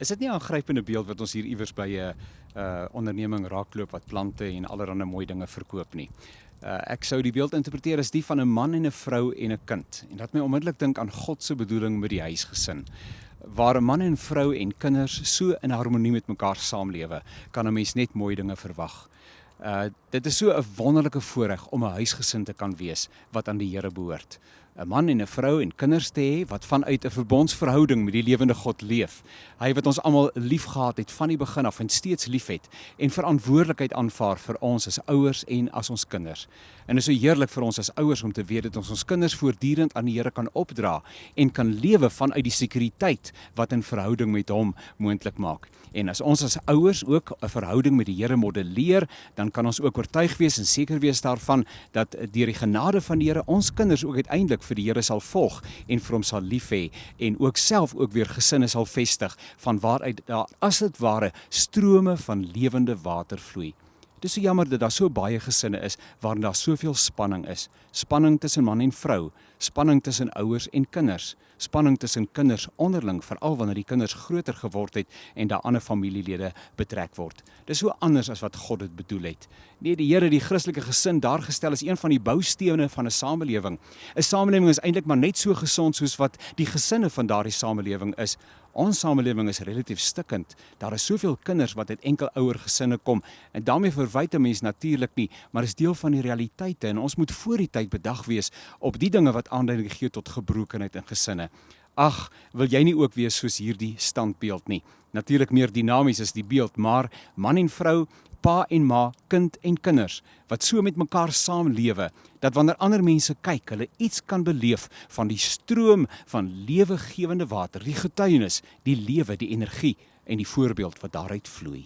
Is dit nie 'n aangrypende beeld wat ons hier iewers by 'n onderneming raakloop wat plante en allerlei mooi dinge verkoop nie? Ek sou die beeld interpreteer as die van 'n man en 'n vrou en 'n kind. En dat my onmiddellik dink aan God se bedoeling met die huisgesin. Waar 'n man en vrou en kinders so in harmonie met mekaar saamlewe, kan 'n mens net mooi dinge verwag. Dit is so 'n wonderlike voorreg om 'n huisgesin te kan wees wat aan die Here behoort. 'n Man en 'n vrou en kinders te hê wat vanuit 'n verbondsverhouding met die lewende God leef. Hy wat ons almal liefgehad het van die begin af en steeds liefhet en verantwoordelikheid aanvaar vir ons as ouers en as ons kinders. En dit is so heerlik vir ons as ouers om te weet dat ons kinders voortdurend aan die Here kan opdra en kan lewe vanuit die sekuriteit wat 'n verhouding met hom moontlik maak. En as ons as ouers ook 'n verhouding met die Here modelleer, dan kan ons ook oortuig wees en seker wees daarvan dat deur die genade van die Here ons kinders ook uiteindelik vir die Here sal volg en vir hom sal lief hê en ook self ook weer gesinne sal vestig van waaruit daar as dit ware strome van lewende water vloei. Dit is so jammer dat daar so baie gesinne is waarin daar soveel spanning is. Spanning tussen man en vrou, spanning tussen ouers en kinders, spanning tussen kinders onderling, veral wanneer die kinders groter geword het en daar ander familielede betrek word. Dit is so anders as wat God dit bedoel het. Nee, die Here het die Christelike gesin daar gestel as een van die boustene van 'n samelewing. 'n Samelewing is eintlik maar net so gesond soos wat die gesinne van daardie samelewing is. Ons samelewing is relatief stikkend. Daar is soveel kinders wat uit enkel ouer gesinne kom en daarmee verwyd 'n mens natuurlik nie, maar is deel van die realiteite en ons moet voor die tyd bedag wees op die dinge wat aanleiding gee tot gebrokenheid in gesinne. Ag, wil jy nie ook wees soos hierdie standbeeld nie? Natuurlik meer dinamies is die beeld, maar man en vrou, pa en ma, kind en kinders, wat so met mekaar saamlewe, dat wanneer ander mense kyk, hulle iets kan beleef van die stroom van lewegewende water, die getuienis, die lewe, die energie en die voorbeeld wat daaruit vloei.